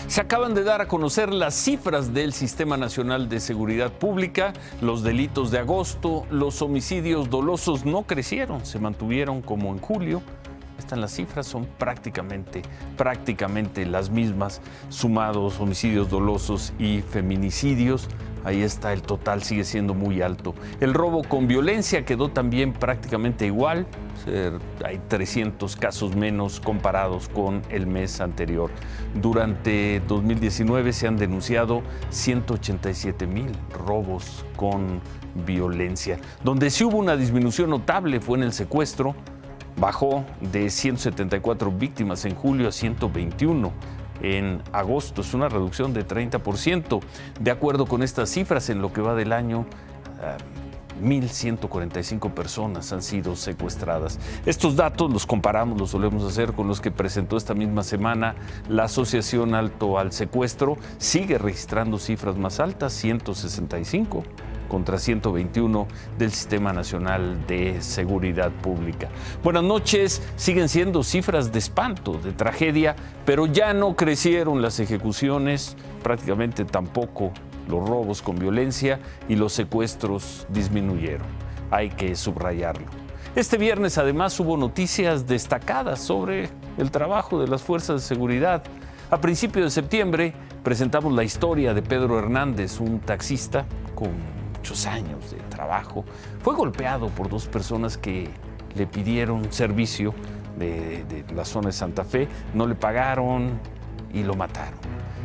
Se acaban de dar a conocer las cifras del Sistema Nacional de Seguridad Pública. Los delitos de agosto, los homicidios dolosos no crecieron, se mantuvieron como en julio. Están las cifras, son prácticamente las mismas, sumados homicidios dolosos y feminicidios. Ahí está, el total sigue siendo muy alto. El robo con violencia quedó también prácticamente igual. Hay 300 casos menos comparados con el mes anterior. Durante 2019 se han denunciado 187,000 robos con violencia. Donde sí hubo una disminución notable fue en el secuestro. Bajó de 174 víctimas en julio a 121 en agosto. Es una reducción de 30%. De acuerdo con estas cifras, en lo que va del año, 1,145 personas han sido secuestradas. Estos datos los comparamos, los solemos hacer, con los que presentó esta misma semana la Asociación Alto al Secuestro. Sigue registrando cifras más altas, 165 contra 121 del Sistema Nacional de Seguridad Pública. Buenas noches. Siguen siendo cifras de espanto, de tragedia, pero ya no crecieron las ejecuciones, prácticamente tampoco los robos con violencia, y los secuestros disminuyeron. Hay que subrayarlo. Este viernes, además, hubo noticias destacadas sobre el trabajo de las fuerzas de seguridad. A principios de septiembre presentamos la historia de Pedro Hernández, un taxista con muchos años de trabajo. Fue golpeado por dos personas que le pidieron servicio de la zona de Santa Fe, no le pagaron y lo mataron.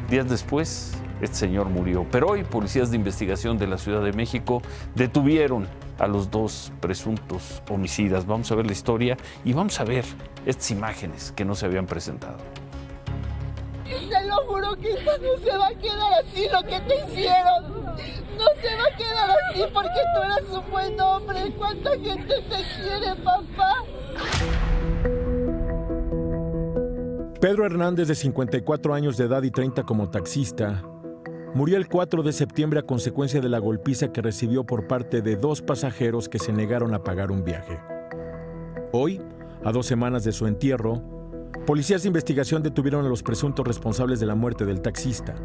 Días después, este señor murió. Pero hoy, policías de investigación de la Ciudad de México detuvieron a los dos presuntos homicidas. Vamos a ver la historia y vamos a ver estas imágenes que no se habían presentado. Te lo juro que esto no se va a quedar así, lo que te hicieron. No se va a quedar así porque tú eres un buen hombre. ¿Cuánta gente te quiere, papá? Pedro Hernández, de 54 años de edad y 30 como taxista, murió el 4 de septiembre a consecuencia de la golpiza que recibió por parte de dos pasajeros que se negaron a pagar un viaje. Hoy, a 2 semanas de su entierro, policías de investigación detuvieron a los presuntos responsables de la muerte del taxista.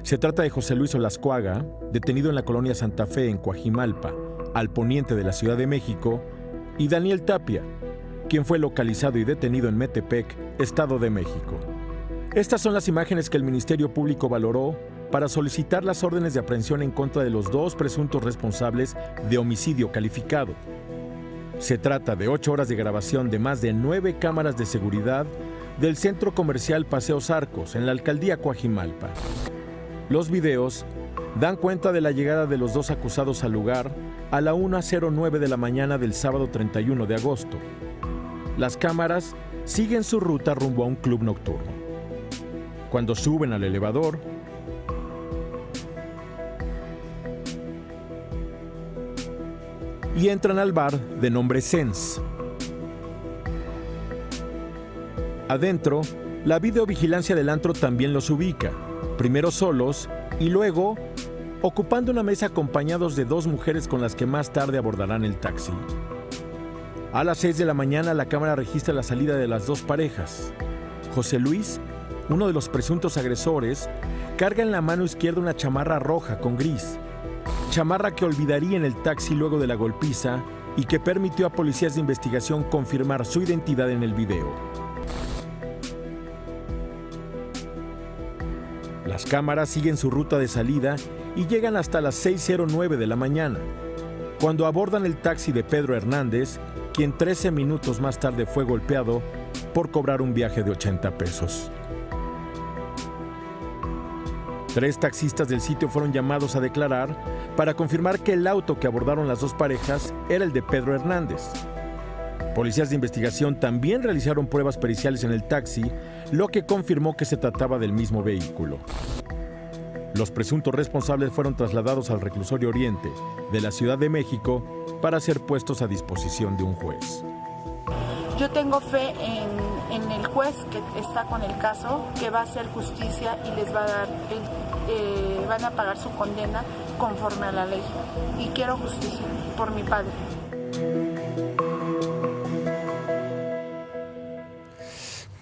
Se trata de José Luis Olascuaga, detenido en la colonia Santa Fe en Coajimalpa, al poniente de la Ciudad de México, y Daniel Tapia, quien fue localizado y detenido en Metepec, Estado de México. Estas son las imágenes que el Ministerio Público valoró para solicitar las órdenes de aprehensión en contra de los dos presuntos responsables de homicidio calificado. Se trata de 8 horas de grabación de más de 9 cámaras de seguridad del centro comercial Paseos Arcos, en la alcaldía Coajimalpa. Los videos dan cuenta de la llegada de los dos acusados al lugar a la 1:09 de la mañana del sábado 31 de agosto. Las cámaras siguen su ruta rumbo a un club nocturno. Cuando suben al elevador, y entran al bar de nombre Sense. Adentro, la videovigilancia del antro también los ubica, primero solos y luego ocupando una mesa acompañados de dos mujeres con las que más tarde abordarán el taxi. A las 6 de la mañana la cámara registra la salida de las dos parejas. José Luis, uno de los presuntos agresores, carga en la mano izquierda una chamarra roja con gris, chamarra que olvidaría en el taxi luego de la golpiza y que permitió a policías de investigación confirmar su identidad en el video. Las cámaras siguen su ruta de salida y llegan hasta las 6:09 de la mañana, cuando abordan el taxi de Pedro Hernández, quien 13 minutos más tarde fue golpeado por cobrar un viaje de 80 pesos. 3 taxistas del sitio fueron llamados a declarar para confirmar que el auto que abordaron las dos parejas era el de Pedro Hernández. Policías de investigación también realizaron pruebas periciales en el taxi, lo que confirmó que se trataba del mismo vehículo. Los presuntos responsables fueron trasladados al reclusorio Oriente de la Ciudad de México para ser puestos a disposición de un juez. Yo tengo fe en el juez que está con el caso, que va a hacer justicia y les va a dar, van a pagar su condena conforme a la ley. Y quiero justicia por mi padre.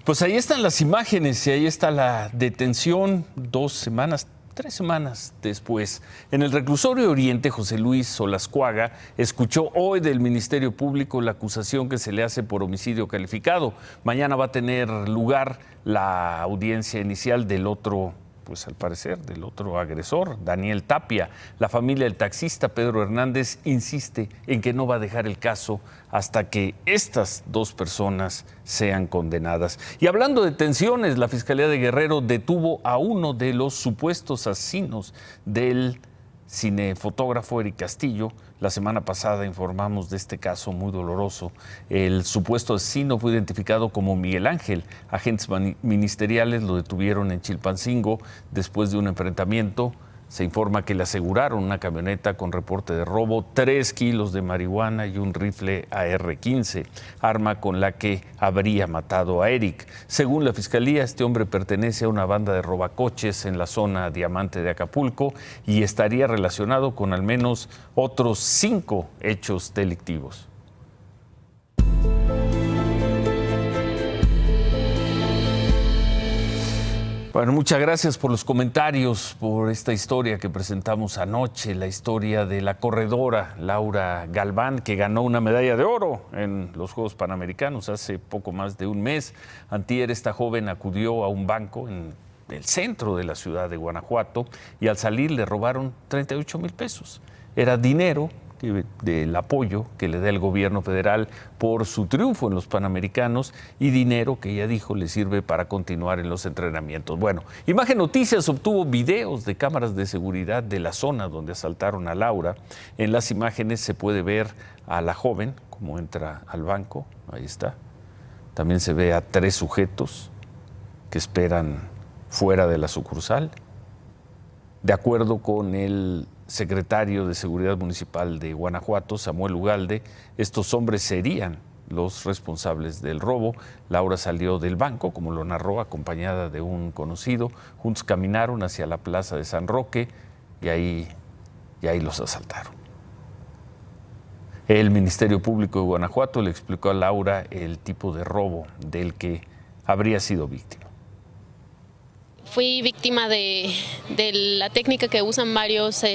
Pues ahí están las imágenes y ahí está la detención 3 semanas después. En el reclusorio Oriente, José Luis Solascuaga escuchó hoy del Ministerio Público la acusación que se le hace por homicidio calificado. Mañana va a tener lugar la audiencia inicial del otro, pues al parecer, del otro agresor, Daniel Tapia. La familia del taxista Pedro Hernández insiste en que no va a dejar el caso hasta que estas 2 personas sean condenadas. Y hablando de detenciones, la Fiscalía de Guerrero detuvo a uno de los supuestos asesinos del cinefotógrafo Eric Castillo. La semana pasada informamos de este caso muy doloroso. El supuesto asesino fue identificado como Miguel Ángel. Agentes ministeriales lo detuvieron en Chilpancingo después de un enfrentamiento. Se informa que le aseguraron una camioneta con reporte de robo, 3 kilos de marihuana y un rifle AR-15, arma con la que habría matado a Eric. Según la Fiscalía, este hombre pertenece a una banda de robacoches en la zona Diamante de Acapulco y estaría relacionado con al menos otros 5 hechos delictivos. Bueno, muchas gracias por los comentarios, por esta historia que presentamos anoche, la historia de la corredora Laura Galván, que ganó una medalla de oro en los Juegos Panamericanos hace poco más de un mes. Antier, esta joven acudió a un banco en el centro de la ciudad de Guanajuato y al salir le robaron 38,000 pesos. Era dinero del apoyo que le da el gobierno federal por su triunfo en los Panamericanos y dinero que ella dijo le sirve para continuar en los entrenamientos. Bueno, Imagen Noticias obtuvo videos de cámaras de seguridad de la zona donde asaltaron a Laura. En las imágenes se puede ver a la joven como entra al banco, ahí está. También se ve a 3 sujetos que esperan fuera de la sucursal. De acuerdo con el secretario de Seguridad Municipal de Guanajuato, Samuel Ugalde, estos hombres serían los responsables del robo. Laura salió del banco, como lo narró, acompañada de un conocido. Juntos caminaron hacia la plaza de San Roque y ahí los asaltaron. El Ministerio Público de Guanajuato le explicó a Laura el tipo de robo del que habría sido víctima. Fui víctima de la técnica que usan varios,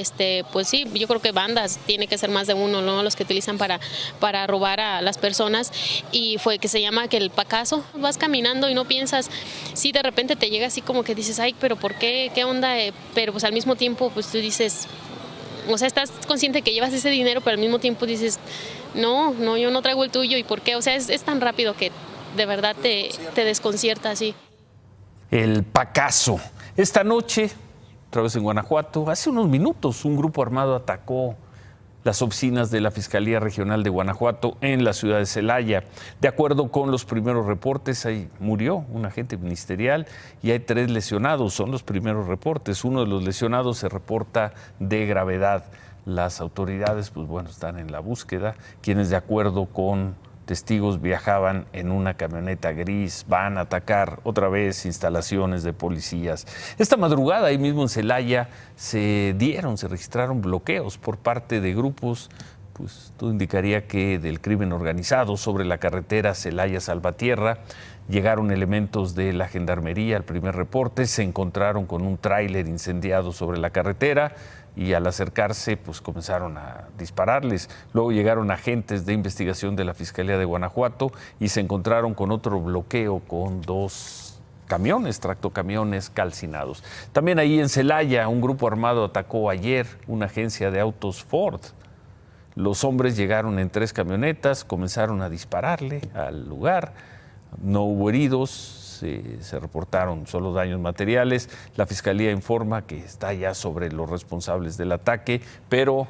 pues sí, yo creo que bandas, tiene que ser más de uno, ¿no? Los que utilizan para robar a las personas, y fue que se llama que el pacazo. Vas caminando y no piensas, sí, de repente te llega así como que dices, ay, pero ¿por qué? ¿Qué onda? Pero pues al mismo tiempo, pues tú dices, o sea, estás consciente que llevas ese dinero, pero al mismo tiempo dices, no, yo no traigo el tuyo, ¿y por qué? O sea, es tan rápido que de verdad te desconcierta así. El pacazo. Esta noche, otra vez en Guanajuato, hace unos minutos un grupo armado atacó las oficinas de la Fiscalía Regional de Guanajuato en la ciudad de Celaya. De acuerdo con los primeros reportes, ahí murió un agente ministerial y hay 3 lesionados. Son los primeros reportes. Uno de los lesionados se reporta de gravedad. Las autoridades, pues bueno, están en la búsqueda. Quienes, de acuerdo con testigos, viajaban en una camioneta gris, van a atacar otra vez instalaciones de policías. Esta madrugada, ahí mismo en Celaya, se registraron bloqueos por parte de grupos, pues todo indicaría que del crimen organizado, sobre la carretera Celaya-Salvatierra. Llegaron elementos de la Gendarmería, el primer reporte, se encontraron con un tráiler incendiado sobre la carretera y al acercarse pues comenzaron a dispararles. Luego llegaron agentes de investigación de la Fiscalía de Guanajuato y se encontraron con otro bloqueo con 2 camiones, tractocamiones calcinados. También ahí en Celaya un grupo armado atacó ayer una agencia de autos Ford. Los hombres llegaron en 3 camionetas, comenzaron a dispararle al lugar. No hubo heridos, se reportaron solo daños materiales. La Fiscalía informa que está ya sobre los responsables del ataque, pero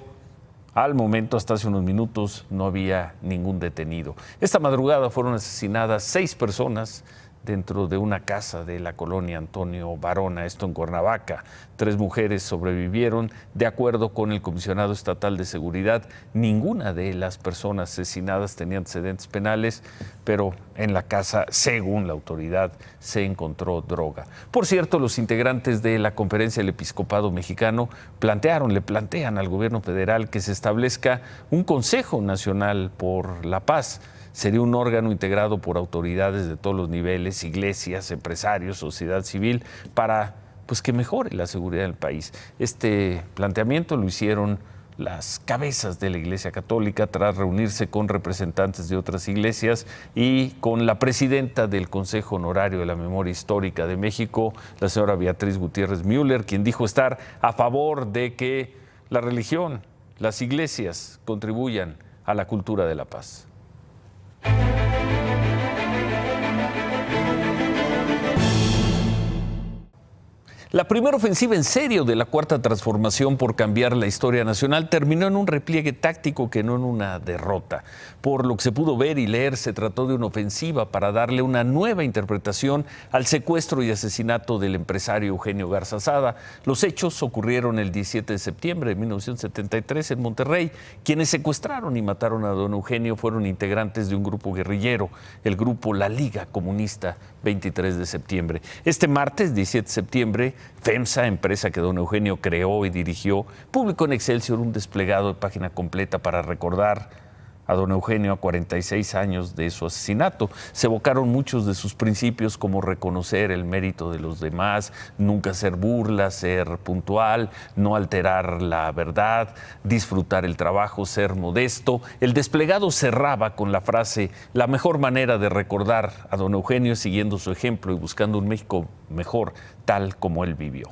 al momento, hasta hace unos minutos, no había ningún detenido. Esta madrugada fueron asesinadas 6 personas dentro de una casa de la colonia Antonio Varona, esto en Cuernavaca. 3 mujeres sobrevivieron. De acuerdo con el comisionado estatal de seguridad, ninguna de las personas asesinadas tenía antecedentes penales, pero en la casa, según la autoridad, se encontró droga. Por cierto, los integrantes de la Conferencia del Episcopado Mexicano le plantean al gobierno federal que se establezca un Consejo Nacional por la Paz. sería un órgano integrado por autoridades de todos los niveles, iglesias, empresarios, sociedad civil, para pues que mejore la seguridad del país. Este planteamiento lo hicieron las cabezas de la Iglesia Católica tras reunirse con representantes de otras iglesias y con la presidenta del Consejo Honorario de la Memoria Histórica de México, la señora Beatriz Gutiérrez Müller, quien dijo estar a favor de que la religión, las iglesias contribuyan a la cultura de la paz. La primera ofensiva en serio de la Cuarta Transformación por cambiar la historia nacional terminó en un repliegue táctico que no en una derrota. Por lo que se pudo ver y leer, se trató de una ofensiva para darle una nueva interpretación al secuestro y asesinato del empresario Eugenio Garza Sada. Los hechos ocurrieron el 17 de septiembre de 1973 en Monterrey. Quienes secuestraron y mataron a don Eugenio fueron integrantes de un grupo guerrillero, el grupo La Liga Comunista 23 de septiembre. Este martes, 17 de septiembre, FEMSA, empresa que don Eugenio creó y dirigió, publicó en Excelsior un desplegado de página completa para recordar a don Eugenio a 46 años de su asesinato. Se evocaron muchos de sus principios, como reconocer el mérito de los demás, nunca hacer burla, ser puntual, no alterar la verdad, disfrutar el trabajo, ser modesto. El desplegado cerraba con la frase: la mejor manera de recordar a don Eugenio es siguiendo su ejemplo y buscando un México mejor, tal como él vivió.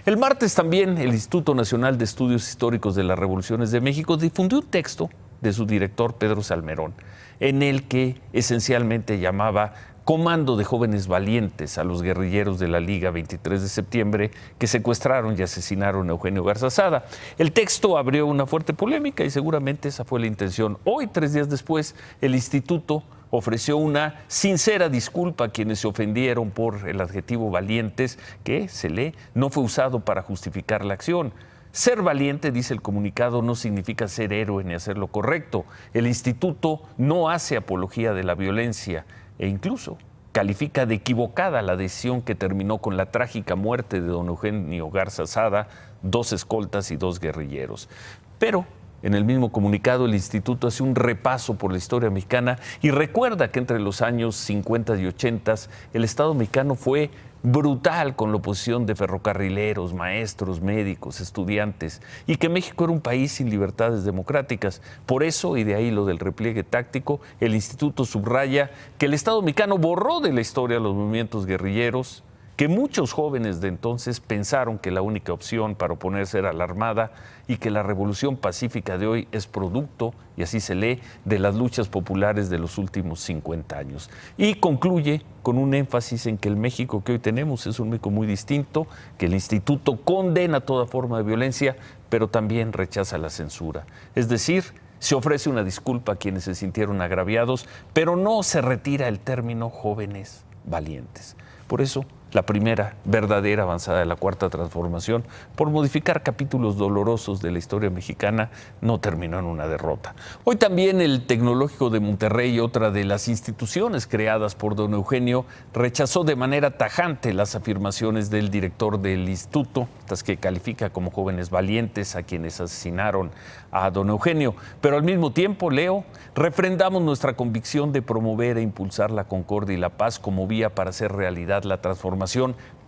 El martes también el Instituto Nacional de Estudios Históricos de las Revoluciones de México difundió un texto de su director Pedro Salmerón, en el que esencialmente llamaba Comando de Jóvenes Valientes a los guerrilleros de la Liga 23 de septiembre que secuestraron y asesinaron a Eugenio Garza Sada. El texto abrió una fuerte polémica y seguramente esa fue la intención. Hoy, 3 días después, el instituto ofreció una sincera disculpa a quienes se ofendieron por el adjetivo valientes, que, se lee, no fue usado para justificar la acción. Ser valiente, dice el comunicado, no significa ser héroe ni hacer lo correcto. El instituto no hace apología de la violencia e incluso califica de equivocada la decisión que terminó con la trágica muerte de don Eugenio Garza Sada, 2 escoltas y 2 guerrilleros. Pero en el mismo comunicado, el instituto hace un repaso por la historia mexicana y recuerda que entre los años 50 y 80 el Estado mexicano fue brutal con la oposición de ferrocarrileros, maestros, médicos, estudiantes, y que México era un país sin libertades democráticas. Por eso, y de ahí lo del repliegue táctico, el instituto subraya que el Estado mexicano borró de la historia los movimientos guerrilleros, que muchos jóvenes de entonces pensaron que la única opción para oponerse era la armada y que la revolución pacífica de hoy es producto, y así se lee, de las luchas populares de los últimos 50 años. Y concluye con un énfasis en que el México que hoy tenemos es un México muy distinto, que el instituto condena toda forma de violencia, pero también rechaza la censura. Es decir, se ofrece una disculpa a quienes se sintieron agraviados, pero no se retira el término jóvenes valientes. Por eso, la primera verdadera avanzada de la Cuarta Transformación, por modificar capítulos dolorosos de la historia mexicana, no terminó en una derrota. Hoy también el Tecnológico de Monterrey, otra de las instituciones creadas por don Eugenio, rechazó de manera tajante las afirmaciones del director del instituto, las que califica como jóvenes valientes a quienes asesinaron a don Eugenio. Pero al mismo tiempo, leo, refrendamos nuestra convicción de promover e impulsar la concordia y la paz como vía para hacer realidad la transformación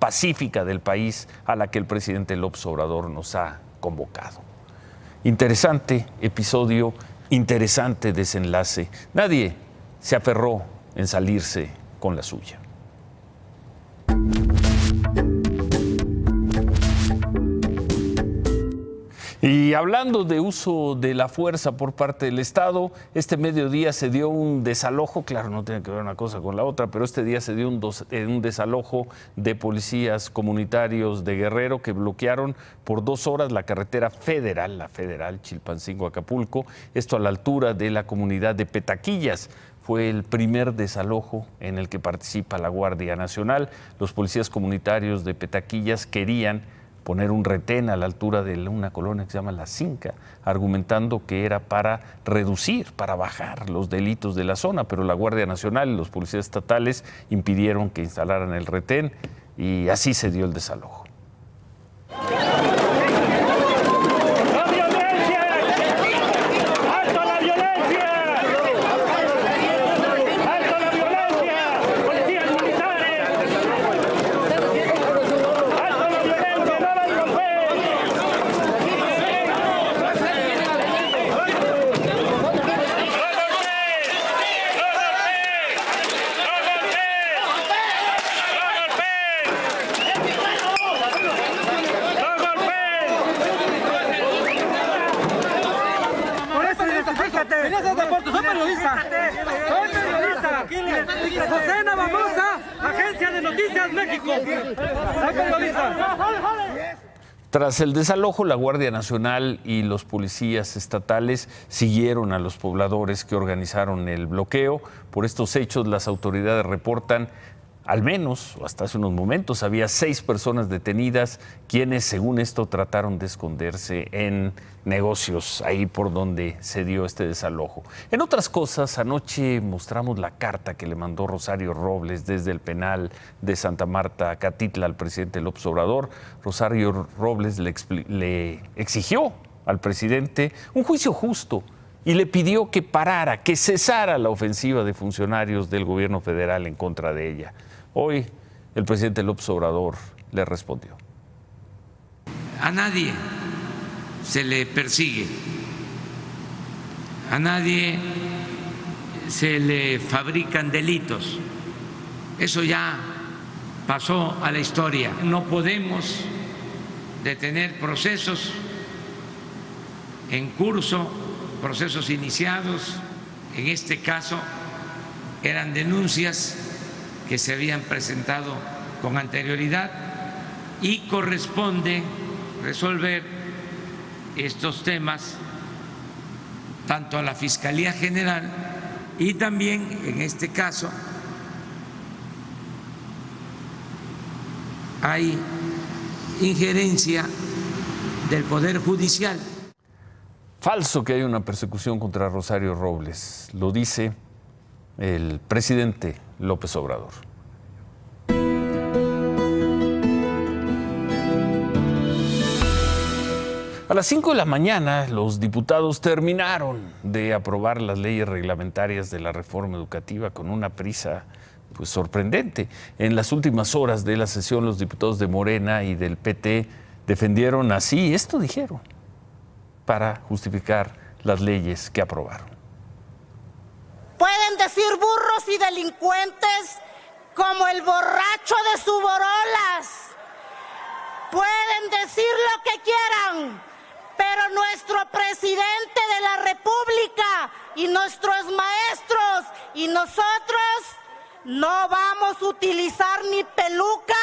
pacífica del país a la que el presidente López Obrador nos ha convocado. Interesante episodio, interesante desenlace. Nadie se aferró en salirse con la suya. Y hablando de uso de la fuerza por parte del Estado, este mediodía se dio un desalojo, claro, no tiene que ver una cosa con la otra, pero este día se dio un desalojo de policías comunitarios de Guerrero que bloquearon por 2 horas la carretera federal, la federal Chilpancingo-Acapulco, esto a la altura de la comunidad de Petaquillas. Fue el primer desalojo en el que participa la Guardia Nacional. Los policías comunitarios de Petaquillas querían poner un retén a la altura de una colonia que se llama La Cinca, argumentando que era para reducir, para bajar los delitos de la zona, pero la Guardia Nacional y los policías estatales impidieron que instalaran el retén y así se dio el desalojo. periodista. Soy periodista. José Navamosa, Agencia de Noticias México. Soy periodista. Tras el desalojo, la Guardia Nacional y los policías estatales siguieron a los pobladores que organizaron el bloqueo. Por estos hechos, las autoridades reportan, al menos, o hasta hace unos momentos, había 6 personas detenidas, quienes, según esto, trataron de esconderse en negocios, ahí por donde se dio este desalojo. En otras cosas, anoche mostramos la carta que le mandó Rosario Robles desde el penal de Santa Marta, Catitla, al presidente López Obrador. Rosario Robles le exigió al presidente un juicio justo y le pidió que parara, que cesara la ofensiva de funcionarios del gobierno federal en contra de ella. Hoy el presidente López Obrador le respondió. A nadie se le persigue, a nadie se le fabrican delitos. Eso ya pasó a la historia. No podemos detener procesos en curso, procesos iniciados. En este caso eran denuncias que se habían presentado con anterioridad y corresponde resolver estos temas tanto a la Fiscalía General y también, en este caso, hay injerencia del Poder Judicial. Falso que hay una persecución contra Rosario Robles, lo dice el presidente López Obrador. A las 5 de la mañana, los diputados terminaron de aprobar las leyes reglamentarias de la reforma educativa con una prisa pues sorprendente. En las últimas horas de la sesión, los diputados de Morena y del PT defendieron así, esto dijeron, para justificar las leyes que aprobaron. Pueden decir burros y delincuentes como el borracho de su Borolas. Pueden decir lo que quieran, pero nuestro presidente de la República y nuestros maestros y nosotros no vamos a utilizar ni peluca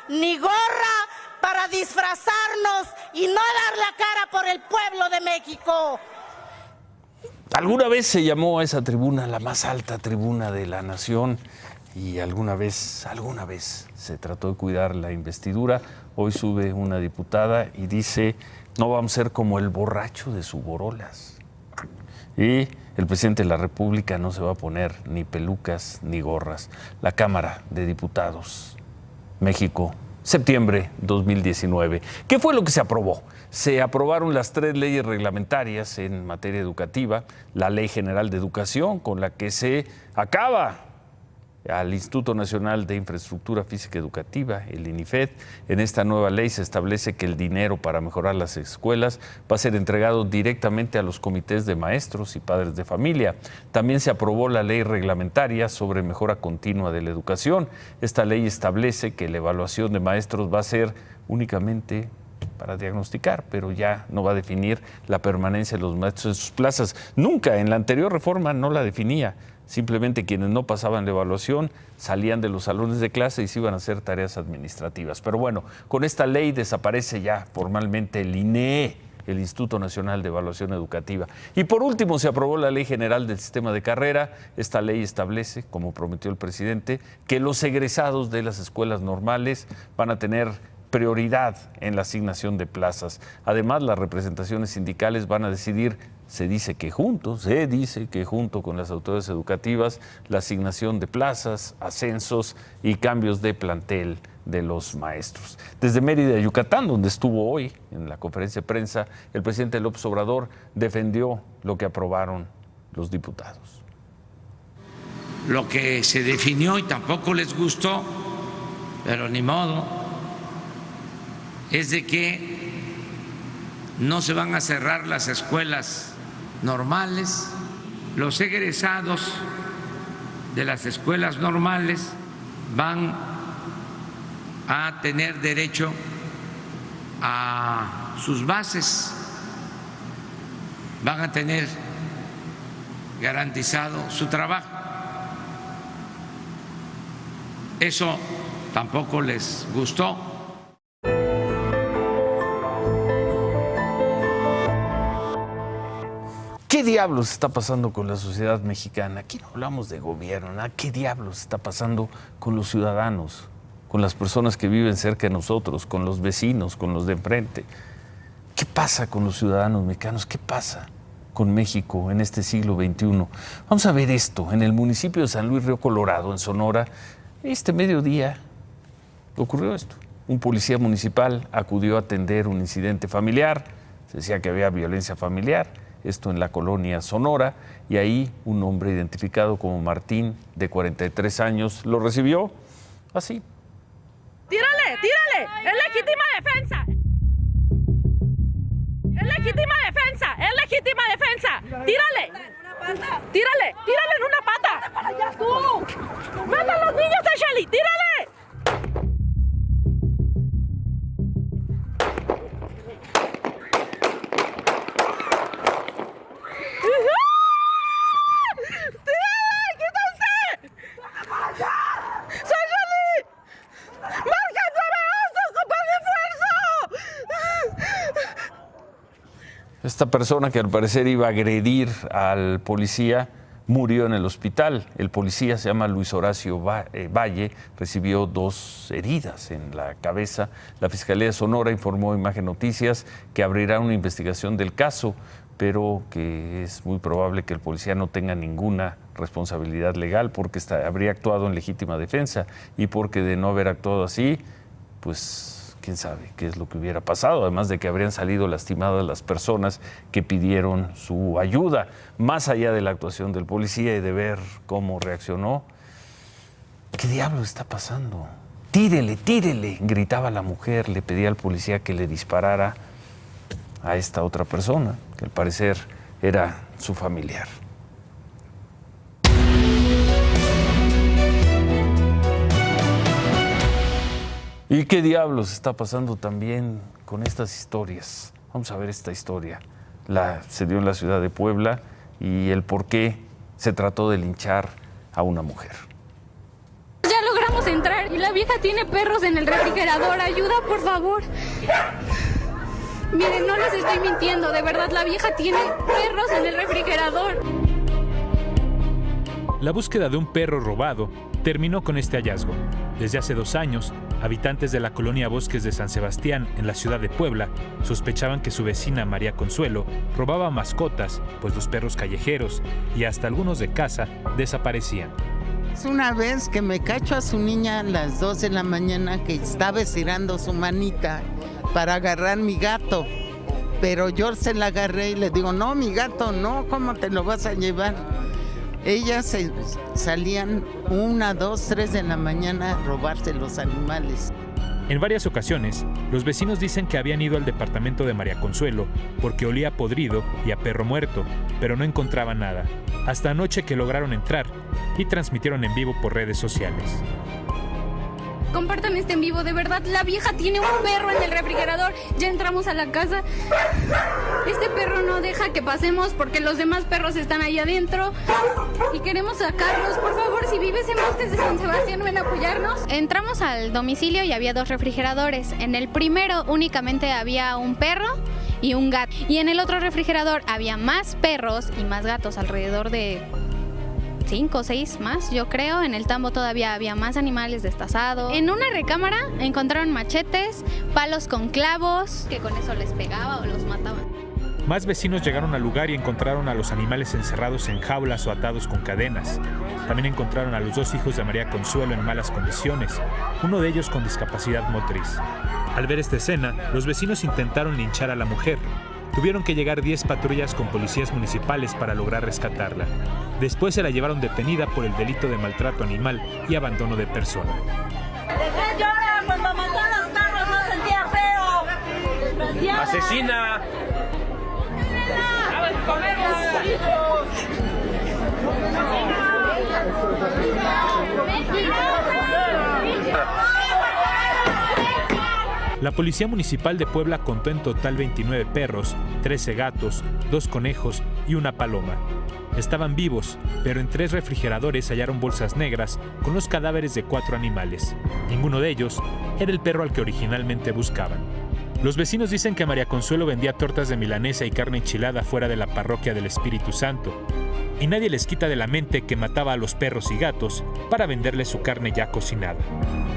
ni gorra para disfrazarnos y no dar la cara por el pueblo de México. Alguna vez se llamó a esa tribuna la más alta tribuna de la nación y alguna vez se trató de cuidar la investidura. Hoy sube una diputada y dice, no vamos a ser como el borracho de su Borolas. Y el presidente de la República no se va a poner ni pelucas ni gorras. La Cámara de Diputados, México, septiembre 2019. ¿Qué fue lo que se aprobó? Se aprobaron las 3 leyes reglamentarias en materia educativa, la Ley General de Educación, con la que se acaba al Instituto Nacional de Infraestructura Física Educativa, el INIFED. En esta nueva ley se establece que el dinero para mejorar las escuelas va a ser entregado directamente a los comités de maestros y padres de familia. También se aprobó la ley reglamentaria sobre mejora continua de la educación. Esta ley establece que la evaluación de maestros va a ser únicamente para diagnosticar, pero ya no va a definir la permanencia de los maestros en sus plazas. Nunca, en la anterior reforma no la definía. Simplemente quienes no pasaban la evaluación salían de los salones de clase y se iban a hacer tareas administrativas. Pero bueno, con esta ley desaparece ya formalmente el INEE, el Instituto Nacional de Evaluación Educativa. Y por último se aprobó la Ley General del Sistema de Carrera. Esta ley establece, como prometió el presidente, que los egresados de las escuelas normales van a tener prioridad en la asignación de plazas. Además, las representaciones sindicales van a decidir, se dice que junto con las autoridades educativas, la asignación de plazas, ascensos y cambios de plantel de los maestros. Desde Mérida, Yucatán, donde estuvo hoy en la conferencia de prensa, el presidente López Obrador defendió lo que aprobaron los diputados. Lo que se definió y tampoco les gustó, pero ni modo, es de que no se van a cerrar las escuelas normales. Los egresados de las escuelas normales van a tener derecho a sus bases, van a tener garantizado su trabajo. Eso tampoco les gustó. ¿Qué diablos está pasando con la sociedad mexicana? Aquí no hablamos de gobierno, ¿no? ¿Qué diablos está pasando con los ciudadanos, con las personas que viven cerca de nosotros, con los vecinos, con los de enfrente? ¿Qué pasa con los ciudadanos mexicanos? ¿Qué pasa con México en este siglo XXI? Vamos a ver esto. En el municipio de San Luis Río Colorado, en Sonora, este mediodía ocurrió esto. Un policía municipal acudió a atender un incidente familiar. Se decía que había violencia familiar. Esto en la colonia Sonora, y ahí un hombre identificado como Martín, de 43 años, lo recibió así. ¡Tírale, tírale! ¡Es legítima defensa! ¡Es legítima defensa! ¡Es legítima defensa! ¡Tírale! ¡Tírale! ¡Tírale en una pata! ¡Tú! ¡Mata a los niños, Shelly! ¡Tírale! Esta persona, que al parecer iba a agredir al policía, murió en el hospital. El policía se llama Luis Horacio Valle, recibió 2 heridas en la cabeza. La Fiscalía de Sonora informó a Imagen Noticias que abrirá una investigación del caso, pero que es muy probable que el policía no tenga ninguna responsabilidad legal porque habría actuado en legítima defensa, y porque de no haber actuado así, pues quién sabe qué es lo que hubiera pasado, además de que habrían salido lastimadas las personas que pidieron su ayuda. Más allá de la actuación del policía y de ver cómo reaccionó, ¿qué diablos está pasando? ¡Tírele, tírele!, gritaba la mujer, le pedía al policía que le disparara a esta otra persona, que al parecer era su familiar. ¿Y qué diablos está pasando también con estas historias? Vamos a ver esta historia. Se dio en la ciudad de Puebla, y el por qué se trató de linchar a una mujer. Ya logramos entrar y la vieja tiene perros en el refrigerador. Ayuda, por favor. Miren, no les estoy mintiendo, de verdad, la vieja tiene perros en el refrigerador. La búsqueda de un perro robado terminó con este hallazgo. Desde hace 2 años, habitantes de la colonia Bosques de San Sebastián, en la ciudad de Puebla, sospechaban que su vecina María Consuelo robaba mascotas, pues los perros callejeros y hasta algunos de casa desaparecían. Es una vez que me cacho a su niña a las 2 de la mañana que estaba estirando su manita para agarrar mi gato, pero yo se la agarré y le digo, no, mi gato, no, ¿cómo te lo vas a llevar? Ellas salían 1, 2, 3 de la mañana a robarse los animales. En varias ocasiones, los vecinos dicen que habían ido al departamento de María Consuelo porque olía podrido y a perro muerto, pero no encontraban nada, hasta anoche que lograron entrar y transmitieron en vivo por redes sociales. Compartan este en vivo, de verdad, la vieja tiene un perro en el refrigerador. Ya entramos a la casa. Este perro no deja que pasemos porque los demás perros están ahí adentro y queremos sacarlos. Por favor, si vives en Bosques de San Sebastián, ven a apoyarnos. Entramos al domicilio y había 2 refrigeradores. En el primero únicamente había un perro y un gato. Y en el otro refrigerador había más perros y más gatos, alrededor de 5 o 6 más, yo creo. En el tambo todavía había más animales destazados. En una recámara encontraron machetes, palos con clavos, que con eso les pegaba o los mataban. Más vecinos llegaron al lugar y encontraron a los animales encerrados en jaulas o atados con cadenas. También encontraron a los 2 hijos de María Consuelo en malas condiciones, uno de ellos con discapacidad motriz. Al ver esta escena, los vecinos intentaron linchar a la mujer. Tuvieron que llegar 10 patrullas con policías municipales para lograr rescatarla. Después se la llevaron detenida por el delito de maltrato animal y abandono de persona. ¿Qué llora? Cuando mató a los perros no sentía feo. ¡Asesina! La Policía Municipal de Puebla contó en total 29 perros, 13 gatos, 2 conejos y una paloma. Estaban vivos, pero en 3 refrigeradores hallaron bolsas negras con los cadáveres de 4 animales. Ninguno de ellos era el perro al que originalmente buscaban. Los vecinos dicen que María Consuelo vendía tortas de milanesa y carne enchilada fuera de la parroquia del Espíritu Santo. Y nadie les quita de la mente que mataba a los perros y gatos para venderles su carne ya cocinada.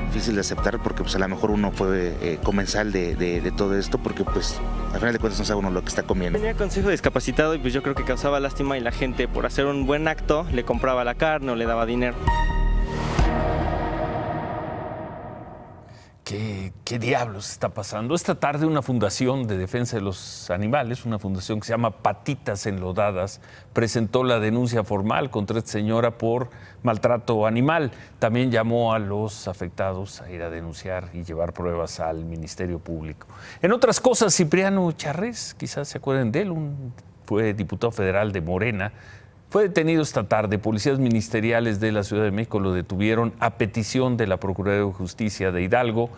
Difícil de aceptar porque pues a lo mejor uno fue comensal de todo esto, porque pues al final de cuentas no sabe uno lo que está comiendo. Tenía consejo discapacitado y pues yo creo que causaba lástima y la gente por hacer un buen acto le compraba la carne o le daba dinero. ¿Qué diablos está pasando? Esta tarde una fundación de defensa de los animales, una fundación que se llama Patitas Enlodadas, presentó la denuncia formal contra esta señora por maltrato animal. También llamó a los afectados a ir a denunciar y llevar pruebas al Ministerio Público. En otras cosas, Cipriano Charrés, quizás se acuerden de él, fue diputado federal de Morena. Fue detenido esta tarde. Policías ministeriales de la Ciudad de México lo detuvieron a petición de la Procuraduría de Justicia de Hidalgo,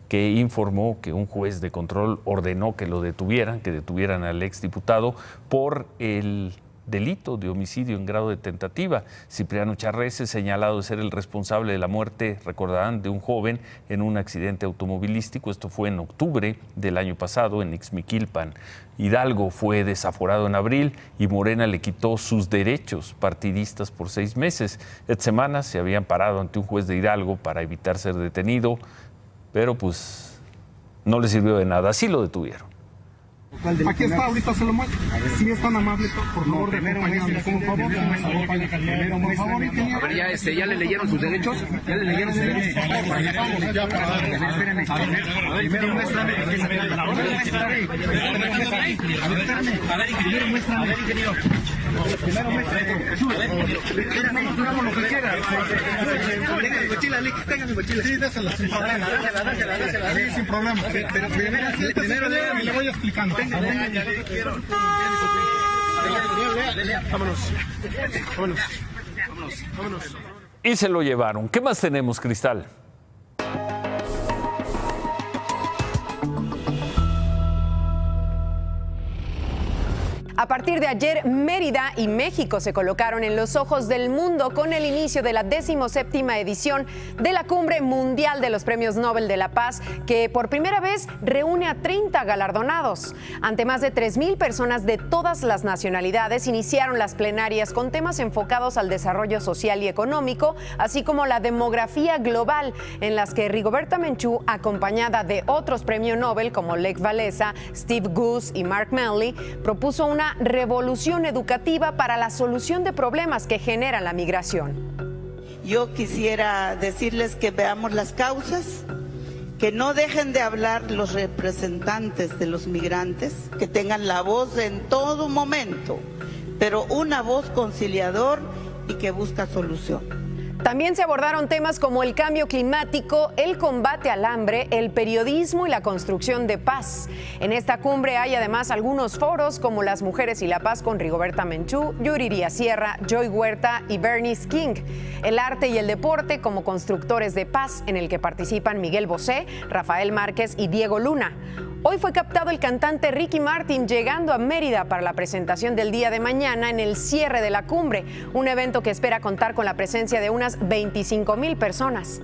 que informó que un juez de control ordenó que lo detuvieran, que detuvieran al exdiputado por el delito de homicidio en grado de tentativa. Cipriano Charrés es señalado de ser el responsable de la muerte, recordarán, de un joven en un accidente automovilístico. Esto fue en octubre del año pasado en Ixmiquilpan. Hidalgo fue desaforado en abril y Morena le quitó sus derechos partidistas por 6 meses. Esta semana se habían parado ante un juez de Hidalgo para evitar ser detenido, pero pues no le sirvió de nada. Así lo detuvieron. Aquí está, ahorita se lo muestro. Si es tan amable, por favor, de acompañarme, por favor. Por favor, a ver, ya le leyeron sus derechos. Ya le leyeron sus derechos. Primero muéstrame. A ver, ingeniero, muéstrame. Primero muéstrame. Hago lo que quieras. Tenga mi mochila. Sí, dásela, sin problema. Dásela. Sí, sin problema. Pero primero le voy explicando. Vámonos. Y se lo llevaron. ¿Qué más tenemos, Cristal? A partir de ayer, Mérida y México se colocaron en los ojos del mundo con el inicio de la 17ª edición de la Cumbre Mundial de los Premios Nobel de la Paz, que por primera vez reúne a 30 galardonados. Ante más de 3,000 personas de todas las nacionalidades, iniciaron las plenarias con temas enfocados al desarrollo social y económico, así como la demografía global, en las que Rigoberta Menchú, acompañada de otros premios Nobel como Lech Walesa, Steve Goose y Mark Manley, propuso una revolución educativa para la solución de problemas que generan la migración. Yo quisiera decirles que veamos las causas, que no dejen de hablar los representantes de los migrantes, que tengan la voz en todo momento, pero una voz conciliador y que busca solución. También se abordaron temas como el cambio climático, el combate al hambre, el periodismo y la construcción de paz. En esta cumbre hay además algunos foros como Las Mujeres y la Paz con Rigoberta Menchú, Yuriria Sierra, Joy Huerta y Bernice King. El arte y el deporte como constructores de paz, en el que participan Miguel Bosé, Rafael Márquez y Diego Luna. Hoy fue captado el cantante Ricky Martin llegando a Mérida para la presentación del día de mañana en el cierre de la cumbre, un evento que espera contar con la presencia de unas 25,000 personas.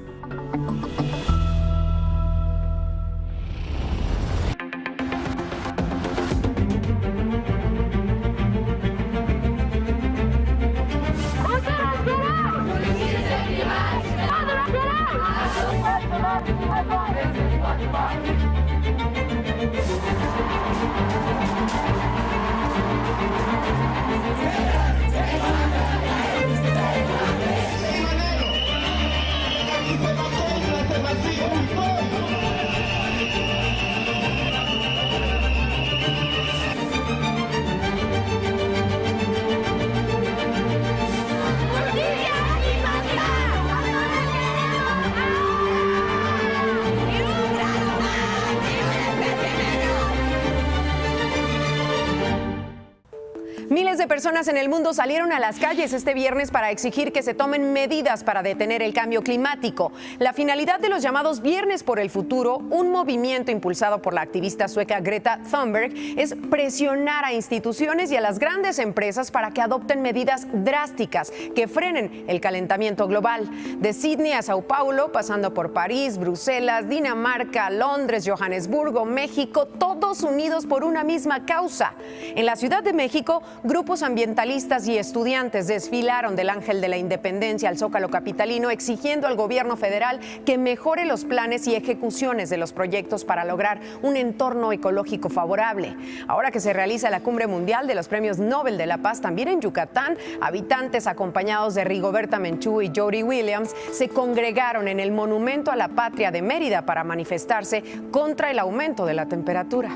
de personas en el mundo salieron a las calles este viernes para exigir que se tomen medidas para detener el cambio climático. La finalidad de los llamados Viernes por el Futuro, un movimiento impulsado por la activista sueca Greta Thunberg, es presionar a instituciones y a las grandes empresas para que adopten medidas drásticas que frenen el calentamiento global. De Sydney a Sao Paulo, pasando por París, Bruselas, Dinamarca, Londres, Johannesburgo, México, todos unidos por una misma causa. En la Ciudad de México, grupos ambientalistas y estudiantes desfilaron del Ángel de la Independencia al Zócalo capitalino exigiendo al gobierno federal que mejore los planes y ejecuciones de los proyectos para lograr un entorno ecológico favorable. Ahora que se realiza la Cumbre Mundial de los Premios Nobel de la Paz también en Yucatán, habitantes acompañados de Rigoberta Menchú y Jody Williams se congregaron en el Monumento a la Patria de Mérida para manifestarse contra el aumento de la temperatura.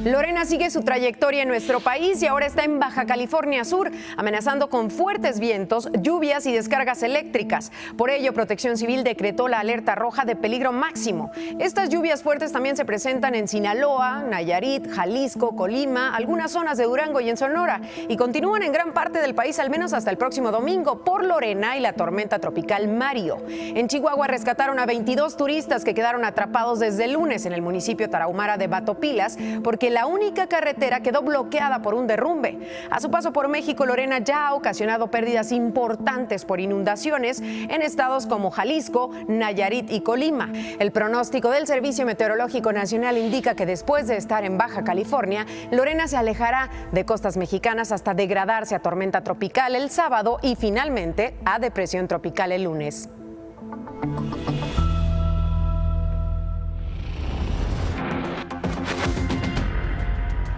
Lorena sigue su trayectoria en nuestro país y ahora está en Baja California Sur, amenazando con fuertes vientos, lluvias y descargas eléctricas. Por ello, Protección Civil decretó la alerta roja de peligro máximo. Estas lluvias fuertes también se presentan en Sinaloa, Nayarit, Jalisco, Colima, algunas zonas de Durango y en Sonora, y continúan en gran parte del país al menos hasta el próximo domingo por Lorena y la tormenta tropical Mario. En Chihuahua rescataron a 22 turistas que quedaron atrapados desde el lunes en el municipio tarahumara de Batopilas porque la única carretera quedó bloqueada por un derrumbe. A su paso por México, Lorena ya ha ocasionado pérdidas importantes por inundaciones en estados como Jalisco, Nayarit y Colima. El pronóstico del Servicio Meteorológico Nacional indica que después de estar en Baja California, Lorena se alejará de costas mexicanas hasta degradarse a tormenta tropical el sábado y finalmente a depresión tropical el lunes.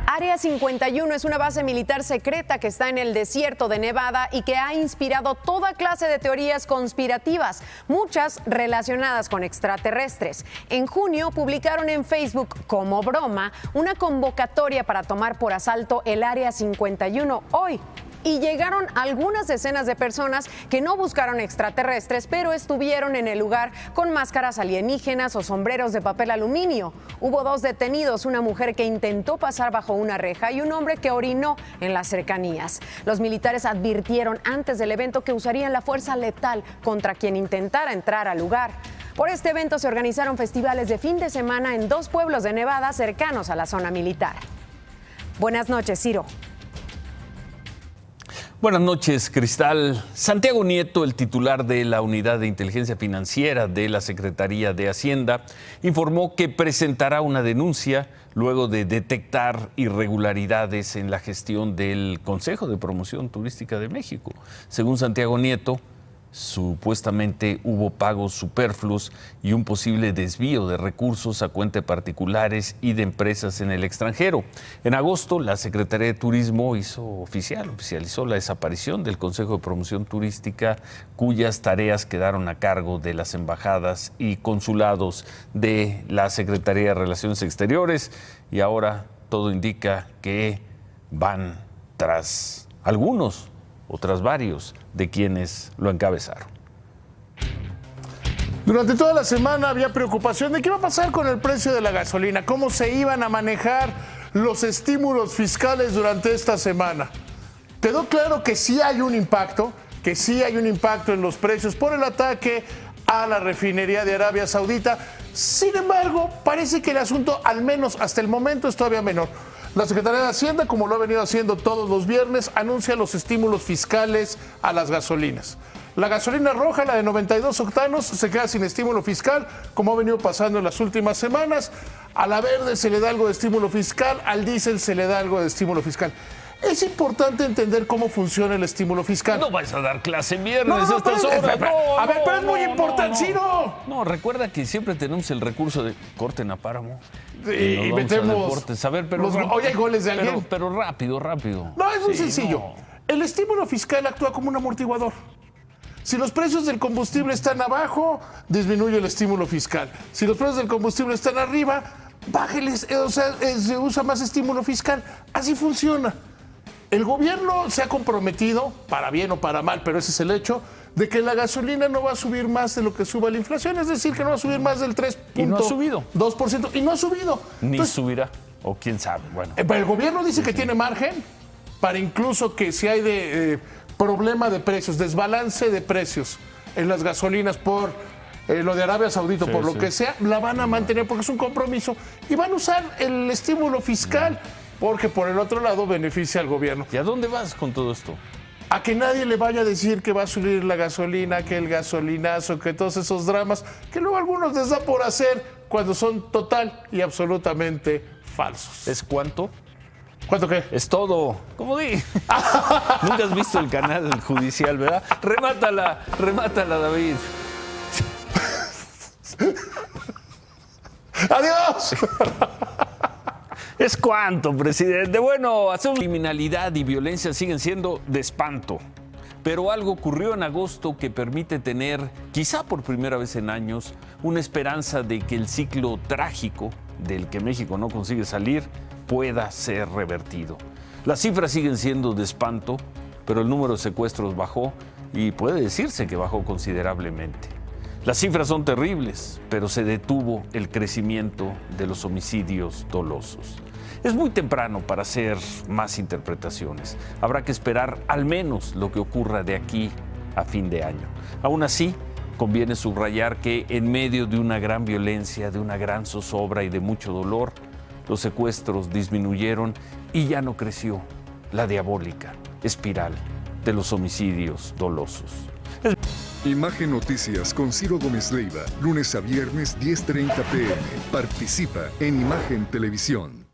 Área 51 es una base militar secreta que está en el desierto de Nevada y que ha inspirado toda clase de teorías conspirativas, muchas relacionadas con extraterrestres. En junio publicaron en Facebook, como broma, una convocatoria para tomar por asalto el Área 51 hoy. Y llegaron algunas decenas de personas que no buscaron extraterrestres, pero estuvieron en el lugar con máscaras alienígenas o sombreros de papel aluminio. Hubo 2 detenidos, una mujer que intentó pasar bajo una reja y un hombre que orinó en las cercanías. Los militares advirtieron antes del evento que usarían la fuerza letal contra quien intentara entrar al lugar. Por este evento se organizaron festivales de fin de semana en 2 pueblos de Nevada cercanos a la zona militar. Buenas noches, Ciro. Buenas noches, Cristal. Santiago Nieto, el titular de la Unidad de Inteligencia Financiera de la Secretaría de Hacienda, informó que presentará una denuncia luego de detectar irregularidades en la gestión del Consejo de Promoción Turística de México. Según Santiago Nieto, supuestamente hubo pagos superfluos y un posible desvío de recursos a cuenta de particulares y de empresas en el extranjero. En agosto, la Secretaría de Turismo oficializó la desaparición del Consejo de Promoción Turística, cuyas tareas quedaron a cargo de las embajadas y consulados de la Secretaría de Relaciones Exteriores, y ahora todo indica que van tras algunos o tras varios de quienes lo encabezaron. Durante toda la semana había preocupación de qué iba a pasar con el precio de la gasolina, cómo se iban a manejar los estímulos fiscales durante esta semana. Quedó claro que sí hay un impacto, en los precios por el ataque a la refinería de Arabia Saudita. Sin embargo, parece que el asunto, al menos hasta el momento, es todavía menor. La Secretaría de Hacienda, como lo ha venido haciendo todos los viernes, anuncia los estímulos fiscales a las gasolinas. La gasolina roja, la de 92 octanos, se queda sin estímulo fiscal, como ha venido pasando en las últimas semanas. A la verde se le da algo de estímulo fiscal, al diésel se le da algo de estímulo fiscal. Es importante entender cómo funciona el estímulo fiscal. No vais a dar clase en viernes a estas horas. Pero es muy importante, Ciro. No, recuerda que siempre tenemos el recurso de corten a Páramo. Y metemos. A ver, pero hoy hay goles de alguien. Pero rápido. No, es muy sencillo. No. El estímulo fiscal actúa como un amortiguador. Si los precios del combustible están abajo, disminuye el estímulo fiscal. Si los precios del combustible están arriba, bájeles, se usa más estímulo fiscal. Así funciona. El gobierno se ha comprometido, para bien o para mal, pero ese es el hecho, de que la gasolina no va a subir más de lo que suba la inflación, es decir, que no va a subir más del 3.2%. Y no ha subido. Y no ha subido. Ni Entonces, subirá, o quién sabe. Bueno. El gobierno dice que tiene margen para incluso que si hay problema de precios, desbalance de precios en las gasolinas por lo de Arabia Saudita, por lo que sea, la van a mantener porque es un compromiso y van a usar el estímulo fiscal porque por el otro lado beneficia al gobierno. ¿Y a dónde vas con todo esto? A que nadie le vaya a decir que va a subir la gasolina, que el gasolinazo, que todos esos dramas que luego algunos les da por hacer cuando son total y absolutamente falsos. ¿Es cuánto? ¿Cuánto qué? Es todo. ¿Cómo di? Nunca has visto el canal judicial, ¿verdad? Remátala, David. ¡Adiós! ¿Es cuánto, presidente? Bueno, criminalidad y violencia siguen siendo de espanto. Pero algo ocurrió en agosto que permite tener, quizá por primera vez en años, una esperanza de que el ciclo trágico del que México no consigue salir pueda ser revertido. Las cifras siguen siendo de espanto, pero el número de secuestros bajó y puede decirse que bajó considerablemente. Las cifras son terribles, pero se detuvo el crecimiento de los homicidios dolosos. Es muy temprano para hacer más interpretaciones. Habrá que esperar al menos lo que ocurra de aquí a fin de año. Aún así, conviene subrayar que en medio de una gran violencia, de una gran zozobra y de mucho dolor, los secuestros disminuyeron y ya no creció la diabólica espiral de los homicidios dolosos. Imagen Noticias con Ciro Gómez Leiva, lunes a viernes 10:30 p.m. Participa en Imagen Televisión.